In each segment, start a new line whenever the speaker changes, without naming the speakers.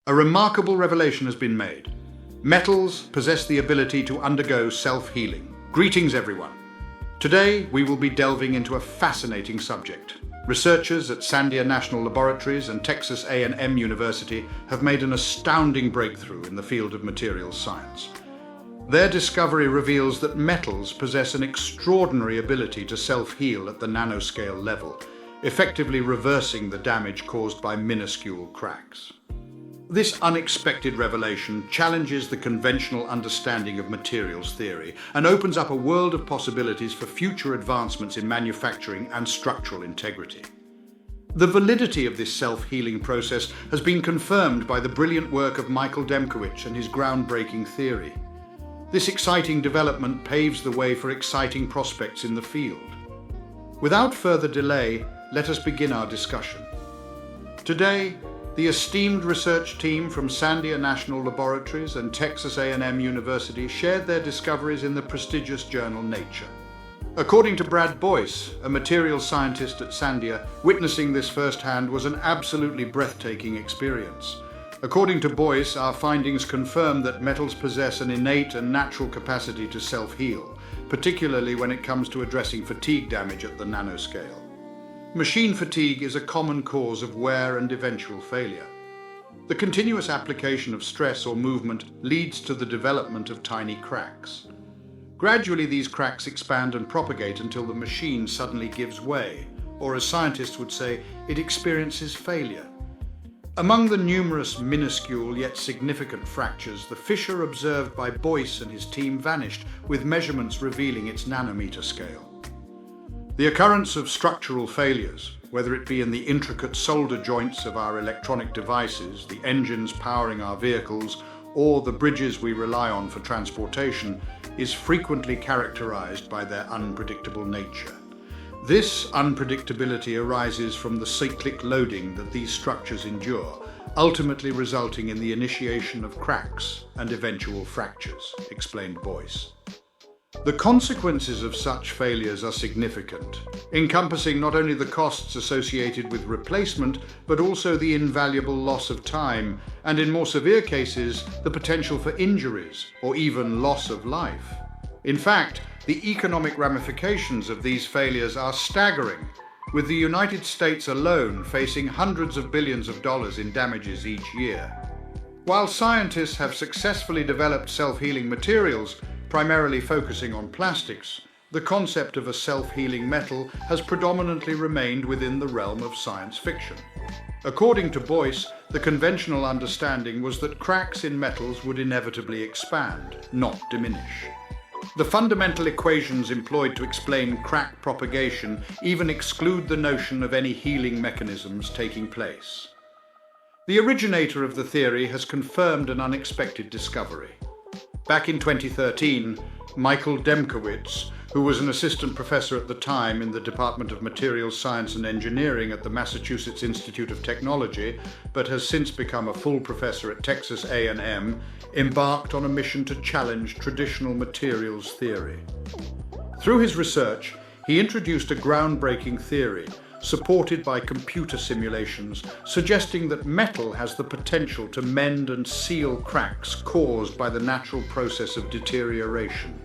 A remarkable revelation has been made. Metals possess the ability to undergo self-healing. Greetings, everyone. Today, we will be delving into a fascinating subject. Researchers at Sandia National Laboratories and Texas A&M University have made an astounding breakthrough in the field of materials science. Their discovery reveals that metals possess an extraordinary ability to self-heal at the nanoscale level, effectively reversing the damage caused by minuscule cracks. This unexpected revelation challenges the conventional understanding of materials theory and opens up a world of possibilities for future advancements in manufacturing and structural integrity. The validity of this self-healing process has been confirmed by the brilliant work of Michael Demkowicz and his groundbreaking theory. This exciting development paves the way for exciting prospects in the field. Without further delay, let us begin our discussion. Today, the esteemed research team from Sandia National Laboratories and Texas A&M University shared their discoveries in the prestigious journal Nature. According to Brad Boyce, a materials scientist at Sandia, witnessing this firsthand was an absolutely breathtaking experience. According to Boyce, our findings confirm that metals possess an innate and natural capacity to self-heal, particularly when it comes to addressing fatigue damage at the nanoscale. Machine fatigue is a common cause of wear and eventual failure. The continuous application of stress or movement leads to the development of tiny cracks. Gradually, these cracks expand and propagate until the machine suddenly gives way, or as scientists would say, it experiences failure. Among the numerous minuscule yet significant fractures, the fissure observed by Boyce and his team vanished, with measurements revealing its nanometer scale. The occurrence of structural failures, whether it be in the intricate solder joints of our electronic devices, the engines powering our vehicles, or the bridges we rely on for transportation, is frequently characterized by their unpredictable nature. This unpredictability arises from the cyclic loading that these structures endure, ultimately resulting in the initiation of cracks and eventual fractures, explained Boyce. The consequences of such failures are significant, encompassing not only the costs associated with replacement, but also the invaluable loss of time, and in more severe cases, the potential for injuries or even loss of life. In fact, the economic ramifications of these failures are staggering, with the United States alone facing hundreds of billions of dollars in damages each year. While scientists have successfully developed self-healing materials, primarily focusing on plastics, the concept of a self-healing metal has predominantly remained within the realm of science fiction. According to Boyce, the conventional understanding was that cracks in metals would inevitably expand, not diminish. The fundamental equations employed to explain crack propagation even exclude the notion of any healing mechanisms taking place. The originator of the theory has confirmed an unexpected discovery. Back in 2013, Michael Demkowicz, who was an assistant professor at the time in the Department of Materials Science and Engineering at the Massachusetts Institute of Technology, but has since become a full professor at Texas A&M, embarked on a mission to challenge traditional materials theory. Through his research, he introduced a groundbreaking theory, supported by computer simulations, suggesting that metal has the potential to mend and seal cracks caused by the natural process of deterioration.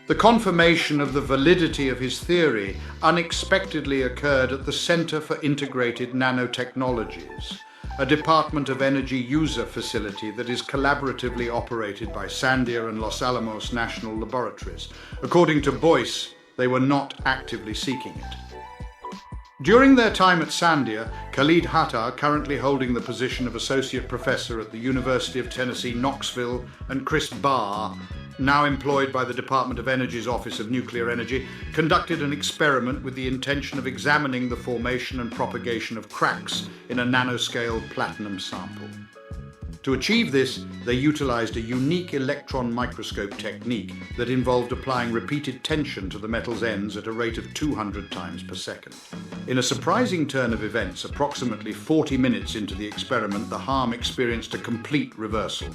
The confirmation of the validity of his theory unexpectedly occurred at the Center for Integrated Nanotechnologies, a Department of Energy user facility that is collaboratively operated by Sandia and Los Alamos National Laboratories. According to Boyce, they were not actively seeking it. During their time at Sandia, Khalid Hattar, currently holding the position of Associate Professor at the University of Tennessee, Knoxville, and Chris Barr, now employed by the Department of Energy's Office of Nuclear Energy, conducted an experiment with the intention of examining the formation and propagation of cracks in a nanoscale platinum sample. To achieve this, they utilized a unique electron microscope technique that involved applying repeated tension to the metal's ends at a rate of 200 times per second. In a surprising turn of events, approximately 40 minutes into the experiment, the harm experienced a complete reversal.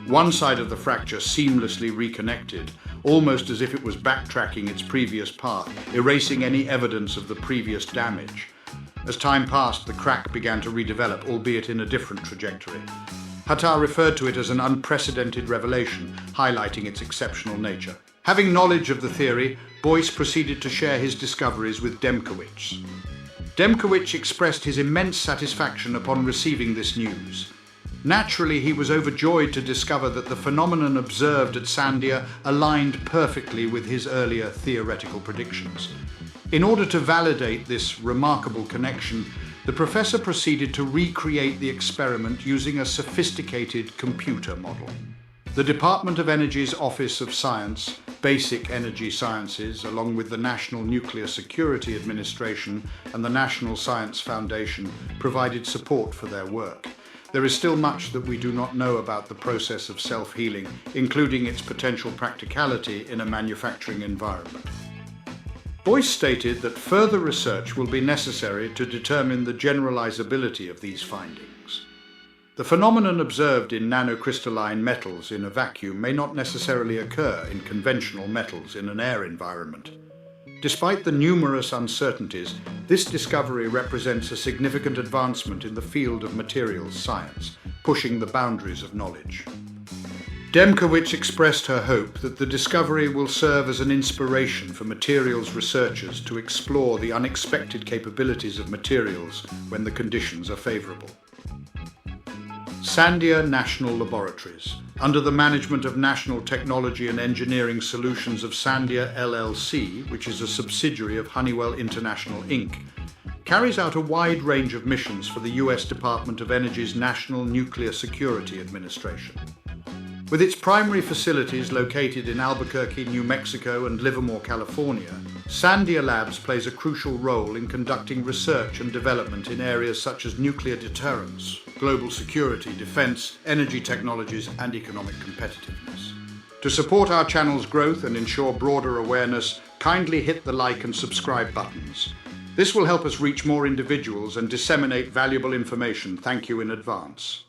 One side of the fracture seamlessly reconnected, almost as if it was backtracking its previous path, erasing any evidence of the previous damage. As time passed, the crack began to redevelop, albeit in a different trajectory. Hattar referred to it as an unprecedented revelation, highlighting its exceptional nature. Having knowledge of the theory, Boyce proceeded to share his discoveries with Demkowicz. Demkowicz expressed his immense satisfaction upon receiving this news. Naturally, he was overjoyed to discover that the phenomenon observed at Sandia aligned perfectly with his earlier theoretical predictions. In order to validate this remarkable connection, the professor proceeded to recreate the experiment using a sophisticated computer model. The Department of Energy's Office of Science, Basic Energy Sciences, along with the National Nuclear Security Administration and the National Science Foundation, provided support for their work. There is still much that we do not know about the process of self-healing, including its potential practicality in a manufacturing environment. Boyce stated that further research will be necessary to determine the generalizability of these findings. The phenomenon observed in nanocrystalline metals in a vacuum may not necessarily occur in conventional metals in an air environment. Despite the numerous uncertainties, this discovery represents a significant advancement in the field of materials science, pushing the boundaries of knowledge. Demkowicz expressed her hope that the discovery will serve as an inspiration for materials researchers to explore the unexpected capabilities of materials when the conditions are favorable. Sandia National Laboratories, under the management of Nanotechnology and Engineering Solutions of Sandia LLC, which is a subsidiary of Honeywell International Inc., carries out a wide range of missions for the US Department of Energy's National Nuclear Security Administration. With its primary facilities located in Albuquerque, New Mexico and Livermore, California, Sandia Labs plays a crucial role in conducting research and development in areas such as nuclear deterrence, global security, defense, energy technologies and economic competitiveness. To support our channel's growth and ensure broader awareness, kindly hit the like and subscribe buttons. This will help us reach more individuals and disseminate valuable information. Thank you in advance.